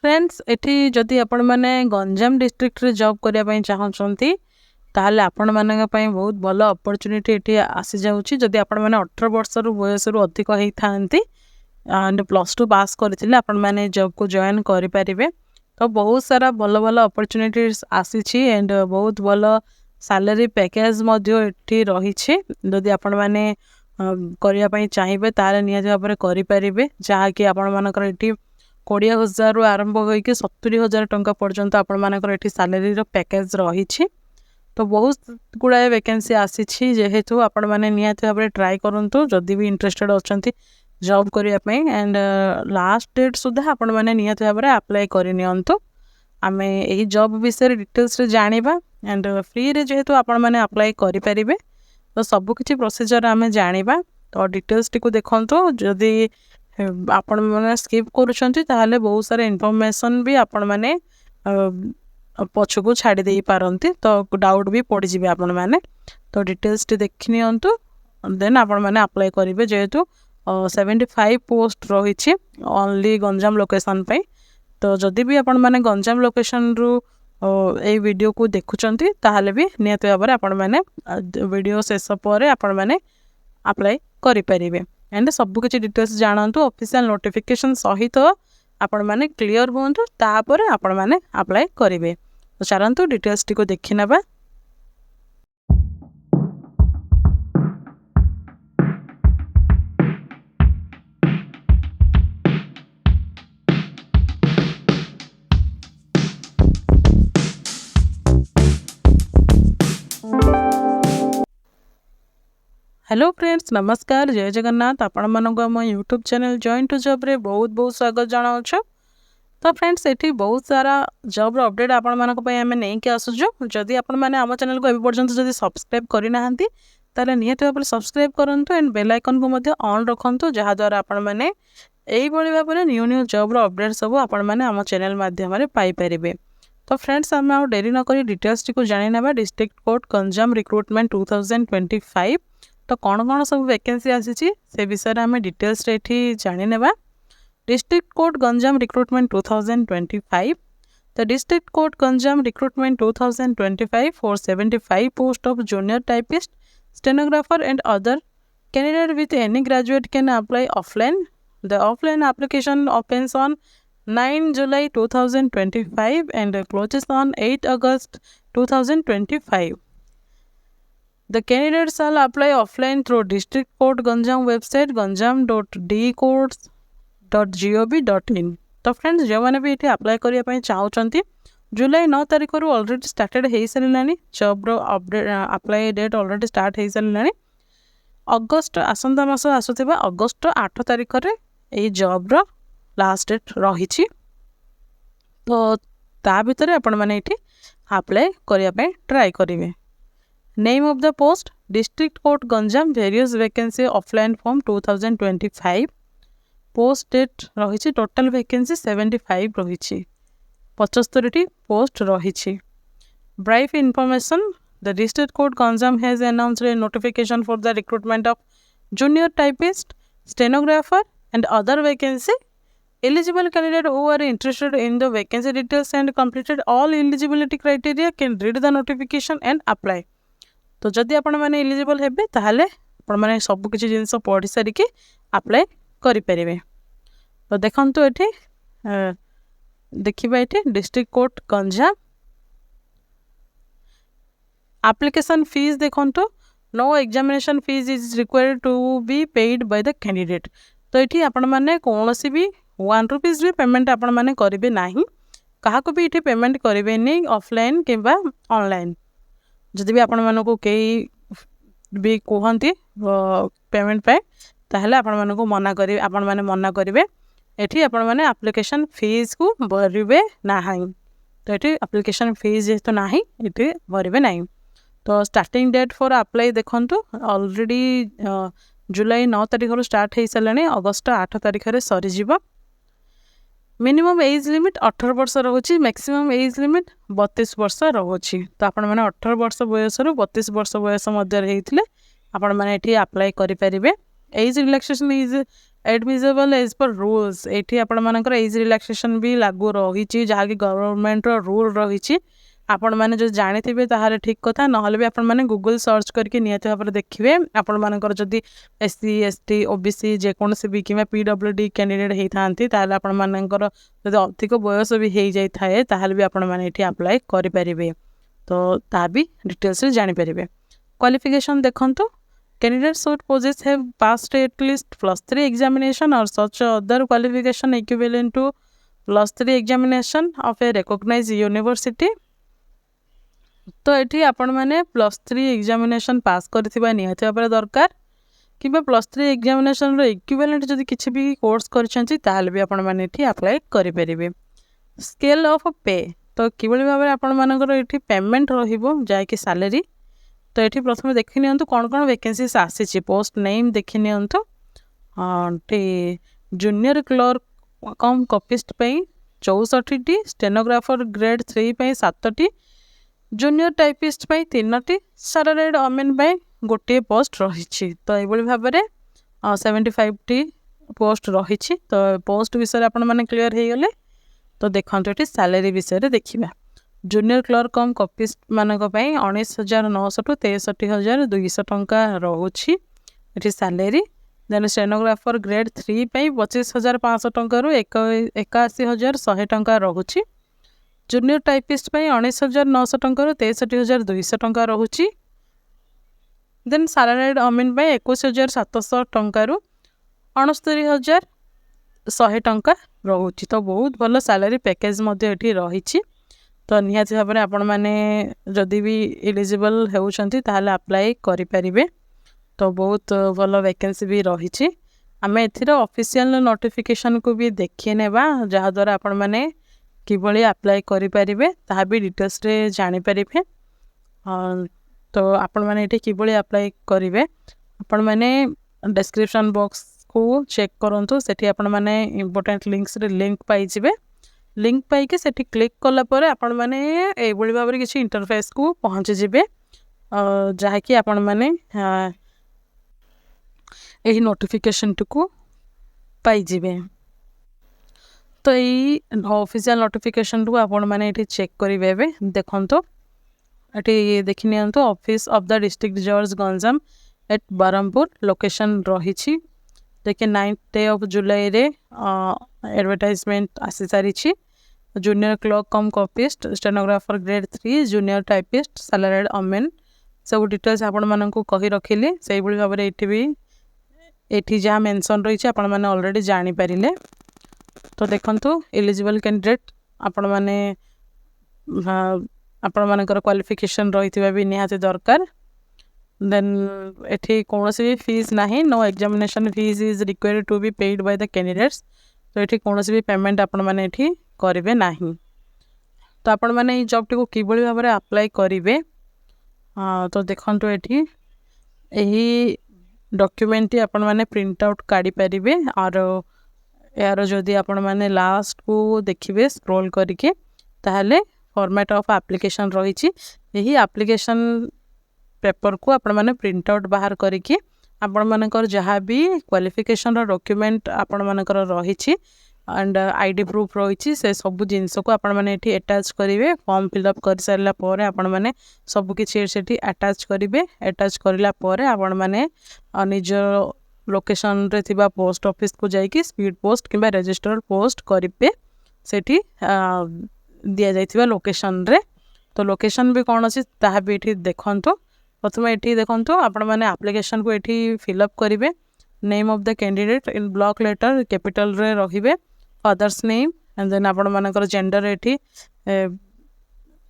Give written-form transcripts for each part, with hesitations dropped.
Friends एठी जदि आपण माने गंजाम डिस्ट्रिक्ट रे जॉब करिया पई चाहछंती ताहले आपण मानक पई बहुत भल अपॉर्चुनिटी एठी आसी जाउची। जदि आपण माने 18 वर्ष रु बयस रु अधिक हेई थांती एंड +2 पास करथिले आपण माने जॉब को जॉइन करि परिबे। तो बहुत सारा भल भल अपॉर्चुनिटीज आसी छी एंड बहुत भल सैलरी पैकेज मध्य एठी रही छी। जदि आपण माने करिया पई चाहिबे ताले निया भाबरे करि परिबे, जहा कि आपण मानकर एठी 20,000 रु आरंभ होइके 70,000 टंका पर्यंत आपण मानकर एठी सैलरी रो पैकेज रही छी। तो बहुत गुड़ाए वैकेंसी आसी छी, जेहेतु आपण माने नियाते भाबरे ट्राई करंतु जदि भी इंटरेस्टेड अछंती जॉब करिया पई एंड लास्ट डेट सुधा आपण माने नियाते भाबरे अप्लाई करि नियंतु। आमे एही जॉब विषय डिटेल्स रे जानिबा एंड फ्री रे जेहेतु आपण माने अप्लाई करि परिबे। तो सब किछि प्रोसीजर आमे जानिबा। तो डिटेल्स टिको देखंतु, जदि आपण माने स्किप करूछंती ताहले बहुत सारे इन्फॉर्मेशन भी आपण माने पछको छाड़ी देई पारंती, तो डाउट भी पड़ जिवे आपण माने। तो डिटेल्स टी देखि नियंतु देन आपण माने अप्लाई करिवे, जेहेतु 75 पोस्ट रही छी ओनली गंजाम लोकेशन पे। तो जदि भी आपण माने गंजाम लोकेशन रु ए वीडियो को देखुचंती ताहले भी नियत भाबरे आपण माने वीडियो शेष परे आपण माने अप्लाई करि परिबे एंड सब किछि डिटेल्स जानंतु। ऑफिशियल नोटिफिकेशन सहित आपण माने क्लियर होंतु, तापरे आपण माने अप्लाई करिवे। तो चलंतु डिटेल्स टिको देखि नबा। हेलो फ्रेंड्स, नमस्कार, जय जगन्नाथ। आपण मानक हम यूट्यूब चैनल जॉइन टू जॉब रे बहुत बहुत स्वागत जनाउछ। तो फ्रेंड्स एठी बहुत सारा जॉब रो अपडेट आपण मानक पई हमें नै के आसुजो। जदि आपण माने हम चैनल को एबे पर्यंत जदि सब्सक्राइब करि नाहंती ताले नियत भाबरे सब्सक्राइब करंतु एंड बेल आइकन को मध्ये ऑन रखंतु, जहा द्वारा आपण माने एई बळी भाबरे न्यू न्यू जॉब रो अपडेट सब आपण माने हम चैनल माध्यम रे पाई परिबे। तो फ्रेंड्स हम आ देरी न करी डिटेल्स टिको जानि नेबा। डिस्ट्रिक्ट कोर्ट गंजाम रिक्रूटमेंट 2025 तो कौन कौन सब वैकेंसी आसी से विषय में डिटेल्स रेठी जानि नेबा। District court Ganjam recruitment 2025। The District Court Ganjam Recruitment 2025 for 75 post of junior typist, stenographer and other candidate with any graduate can apply offline. The offline application opens on 9 July 2025 and closes on 8 August 2025. The candidate shall apply offline through District Court Ganjam website ganjam.dcourts.gov.in. तो friends जो मैंने भी ये apply करने चाहते जुलाई 9 तारीख रू already started हो सारे जॉब रो update apply date already start हो सारे। अगस्ट आसंता मास आसुवा अगस्ट 8 तारीख रे ये जॉब रो लास्ट डेट रही। तो ता भीतर आपण मैंने ये अप्लाई करने ट्राए करेंगे। Name of the post district court Ganjam various vacancy offline form 2025। Post date रही टोटल वैकेंसी 75 रही 75 पोस्ट रही। Brief information the district court Ganjam has announced a notification for the recruitment of junior typist, stenographer and other vacancy. Eligible candidate who are interested in the vacancy details and completed all eligibility criteria can read the notification and apply. तो जदि आपण माने eligible हेबे ताहले आपण माने सब किछि जिंस पढि सारी के अप्लाई करि परिबे। तो देखंतु एठी देखिबा एठी district court Ganjam application fee देखंतु। No examination fees is required to be paid by the candidate. तो एठी आपण माने कोनोसी भी 1 रुपीस भी पेमेंट आपण माने करिवे नाही, काहाको भी एठी पेमेंट करिवे नै ऑफलाइन किबा ऑनलाइन। जदि भी आपण मानको कई भी कहती पेमेंट पाए ताहले आपण मानको मना करी आपण माने मना करिवे। एठी आपण माने एप्लीकेशन फीस को भरिवे नाही। तो एठी एप्लीकेशन फीस जेतो नाही एठी भरिवे नाही। तो स्टार्टिंग डेट फॉर अप्लाई देखंतु ऑलरेडी जुलाई 9 तारीख रो स्टार्ट हो सारे, अगस्त 8 तारीख रे सरी जीवो। मिनिमम एज लिमिट 18 वर्ष रोची, मैक्सिमम एज लिमिट 32 वर्ष रोची। तो आपण माने 18 वर्ष बयस रु 32 वर्ष बयस मध्य रहितले आपण माने एठी अप्लाई करि परिबे age relaxation is admissible as per rules. एठी आपण मानकर एज रिलैक्सेशन भी लागू रही जहाँकि गवर्नमेंट रूल रही। आपण मैंने जो जानी ताहले ठीक कथा नहले भी आपण मैंने गूगल सर्च करके निहत भाव देखिए। आपण मानकर जदि SC ST OBC जेकोसी भी कि PWD कैंडिडेट होता ताहले आपण मानकर जदि अधिक बयस भी हो जाए ताहले भी आपण मैंने एठी अप्लाई करें। तो ता भी डिटेल्स जानीपर। क्वालिफिकेशन देखंतु candidates should possess have passed at least +3 examination or such other qualification equivalent to +3 examination of a recognized university। तो एठी आपण माने +3 एग्जामिनेशन पास करथिबा निहाती भाबरे दरकार किबा +3 एग्जामिनेशन रो इक्विवेलेंट जदि किछि भी कोर्स करछंती ताहले भी आपण माने एठी अप्लाई करि परिबे। स्केल ऑफ पे तो किबळी भाबरे आपण मानकर एठी पेमेंट रहिबो जाय कि सैलरी। तो ये प्रथम देखी नियंतु कौन कौन वैकेंसीज आसी पोस्ट नेम देखी नियंतु। जूनियर क्लर्क कम कॉपिस्ट 64टी, स्टेनोग्राफर ग्रेड 3 7टी, जूनियर टाइपिस्ट 3टी, सैलरीड वोमेन गोटे पोस्ट रही। तो ये भाव में 75टी पोस्ट रही। तो पोस्ट विषय आपण मैंने क्लीयर हो गले। तो देखते ये सैलरी विषय देखा। जूनियर क्लर्क कम कॉपिस्ट मानक 19,900 टू 63,200 टंका रोची ये सैलरी। देन स्टेनोग्राफर ग्रेड 3 25,500 टंका 81,100 टंका रोची। जूनियर टाइपिस्ट 19,900 टंका 63,200 टंका रोची। देन सैलरीड वोमेन 21,700 टंका 69,100 टंका रोची। तो बहुत भल सैलरी पैकेज रही। तो निहाती भाव में आपण मैंने जदि भी एलिजिबल होउछंती ताहले अप्लाई करि परिबे। तो बहुत भल वैकेंसी भी रही। आम एथिर ऑफिशियल नोटिफिकेशन को भी देखिए नेबा जहाँ द्वारा आपण मैंने किभली अप्लाई करि परिबे ताहा भी डिटेल्स रे जानि परिबे। तो आपण मैंने एठी किभली अप्लाई करिवे आपण मैंने डिस्क्रिप्शन बॉक्स को चेक करंतु। सेठी आपण मैंने इंपोर्टेंट लिंक्स रे लिंक पाई जिवे। लिंक पाइके सेठी क्लिक कला परे आपण माने एभली भाबरे किछि इंटरफेस को पहुँची जिवे जहाँकि आपण माने एही नोटिफिकेशन को पाई जिवे। तो यही ऑफिशियल नोटिफिकेशन को आपण माने एठी चेक करिवे। देखंतो एठी देखि नियंतो ऑफिस ऑफ द डिस्ट्रिक्ट जज गंजाम एट बरहमपुर लोकेशन रही। देखिए 9th डे ऑफ जुलाई रे एडवर्टाइजमेंट आसी सारी। Junior clerk cum copyist, stenographer grade 3, junior typist, salaried women सब डिटेल्स आपण माननकु कहि रखिले। सेही भली भाबरे एठी भी एठी जहाँ मेंशन रही आपण माने ऑलरेडी जानि परिले। तो देखंतु एलिजिबल कैंडिडेट आपण माने आपण मानकर क्वालिफिकेशन रहितबा भी निहाती दरकार। देन एठी कोनोसी भी फीस नाही। No examination fees is required to be paid by the candidates. तो एठी कोनोसी भी पेमेंट आपण माने एठी करिवे नाही। तो आपण माने ई जॉब टी किभली भाबरे अप्लाई करिवे। तो देखंतु एठी एही डॉक्यूमेंट आपण माने प्रिंट आउट काढी परिवे और यार जदि आपण माने लास्ट को देखिबे स्क्रॉल करके ताहले फॉर्मेट ऑफ एप्लिकेशन रही। यही एप्लिकेशन पेपर को आपण माने प्रिंट आउट बाहर करके आपण मानकर जहाँ भी क्वालिफिकेशन डॉक्यूमेंट आपण मानकर रही एंड आईडी प्रूफ रही से सब जिनस को आपण माने एठी अटैच करेंगे। फॉर्म फिलअप कर सारा पर आपण माने सब किछि सेठी अटैच करेंगे। अटैच करला पर आपण माने निज लोकेशन रे थिबा पोस्ट ऑफिस को जाइए स्पीड पोस्ट किंबा रजिस्टर्ड पोस्ट करेंगे सेठी दिया जाइथिबा लोकेशन रे। तो लोकेशन भी कौन अच्छी ताहा भी एठी देखंतो। प्रथम एठी देखंतो आपण माने एप्लिकेशन को एठी फिलअप करेंगे। Name of the candidate in block letter capital रे रहिबे, फादर्स नेम एंड देन आपण मानकर जेंडर एठी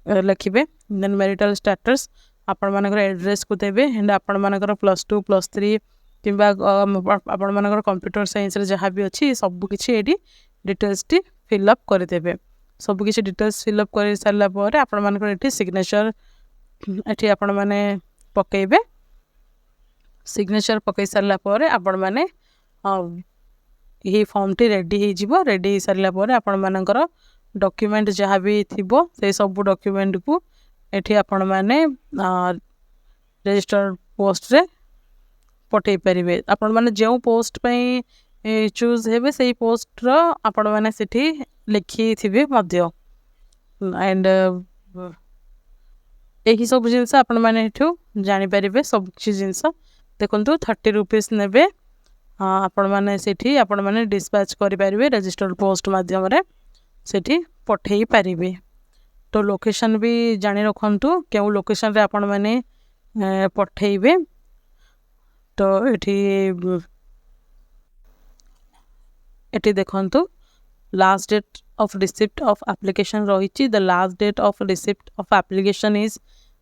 लिखिबे। देन मैरिटल स्टेटस आपण मानकर एड्रेस को देबे एंड आपण मानकर +2 +3 किंबा आपण मानकर कंप्यूटर साइंस रे जहाँ भी अच्छी सब किछि एठी डिटेल्स टी फिलअप कर देबे। सब किछि डिटेल्स फिलअप कर सारा पर आपण मानकर एठी सिग्नेचर एठी आपण माने पकेबे। सिग्नेचर पकई सारा पर आपण माने यही फॉर्म टी रेडी हो जिवो। रेडी हो सारा पर आपण मानकर डॉक्यूमेंट जहाँ भी थिबो से सब डॉक्यूमेंट को एठी आपण माने रजिस्टर्ड पोस्ट रे पठे पारे आपण मैंने जो पोस्ट चूज हे से पोस्टर आपण मैंने सेठी लिखी थे एंड यही सब जिनस आपण मैंने जानीपर सब किसी जिनस देखु 30 रुपीज ने आपण मैंने सेठी आपण मैंने डिस्पैच करें रजिस्टर्ड पोस्ट मध्यम सेठी पठे पारे। तो लोकेशन भी जानी रखु क्यों लोकेशन रे आपण मैंने पठेबे। तो एटी देखंतु last date of receipt of application रही। The last date of receipt of application is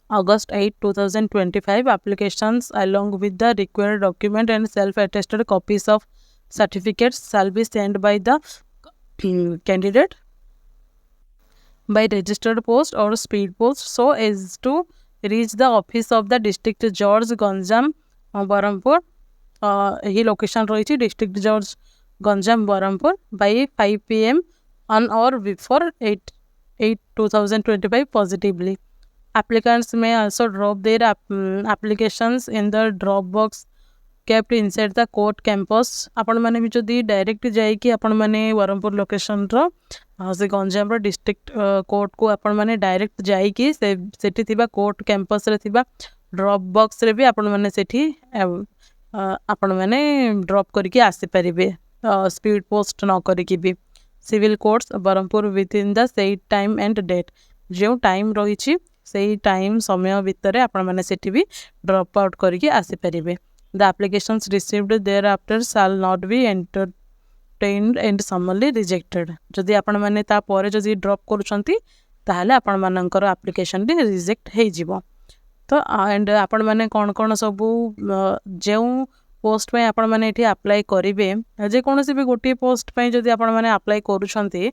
August 8, 2025. Applications along with the required document and self-attested copies of certificates shall be sent by the candidate by registered post or speed post so as to reach the office of the district judge Ganjam Barampur. He location रही district judge Ganjam Barampur by 5 PM on or before 8/8/2025 positively. Applicants may also drop their applications in the drop box kept inside the court campus. आपण मैंने भी जो दी direct जाइए आपण मैंने Barhampur location से Ganjam district court को आपण मैंने डायरेक्ट जाइए सेठी थिबा कोर्ट कैंपस रे थिबा ड्रॉप बॉक्स रे भी आपण मैंने सेठी आपण मैंने ड्रॉप करके आसी परिबे स्पीड पोस्ट न करके भी। Civil courts Berhampur within the same time and date जो टाइम रही से टाइम समय भितर आपण मैंने सेठी भी ड्रॉप आउट करके आसी परिबे। The applications received thereafter shall not be entertained and summarily rejected. जदि आपण मैंने ता परे जदि ड्रॉप करूछंती ताहले आपण मानकर एप्लिकेशन डी रिजेक्ट हे जिवो। तो एंड आपण मैंने कौन सब जो पोस्ट पे आपण मैंने एठी अप्लाई करिवे जे कोनोसी भी गोटी पोस्ट पे जदि आपण मैंने अप्लाई करूछंती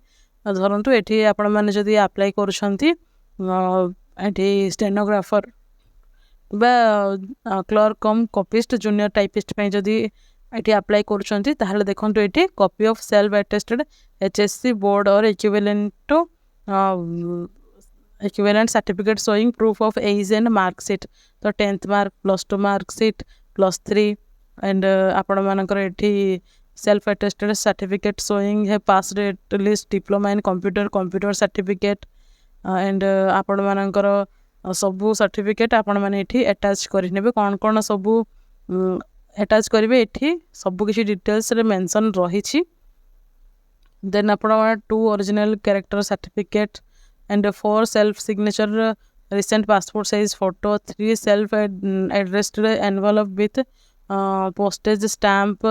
धरंतु एठी आपण मैंने जदि अप्लाई करूछंती एठी stenographer clerk cum copyist junior typist पे जदि एठी अप्लाई करूछंती ताहले देखंतु एठी copy of self attested HSC board or equivalent certificate showing proof of age and marksheet. तो 10th मार्क +2 मार्कशीट +3 एंड आपण मानकर एठी सेल्फ अटेस्टेड सर्टिफिकेट शोइंग है pass rate list diploma in computer certificate and आपण मानकर सबू certificate आपण माने एठी अटैच करि नेबे कौन सबू अटैच करिवे एठी सबू किसी डिटेल्स रे मेंशन रही छी। देन आपण 2 original character certificate and 4 self signature recent passport size photo 3 self addressed envelope with postage stamp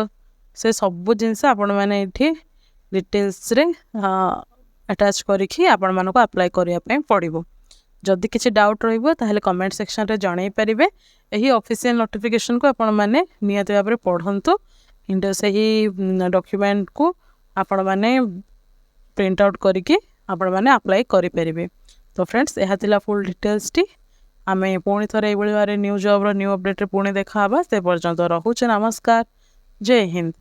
से सबू जिनस आपण माने एठी डिटेल्स रे अटैच करिखि आपण मानको अप्लाई करिया पय पड़िबो। जदि किसी डाउट रहिबो ताहले कमेंट सेक्शन रे जणाई परिबे। एही ऑफिशियल नोटिफिकेशन को आपण माने नियत भाबरे पढंतु एंड सही डॉक्यूमेंट को आपण माने प्रिंट आउट करके आपण माने अप्लाई करि परिबे। तो फ्रेंड्स एहा थिला फुल डिटेल्स टी आमे पुणी थरे एबळी बारे न्यू जॉब रो न्यू अपडेट रे पुणी देखा हबा। से पर्यंत रहूचे नमस्कार जय हिंद।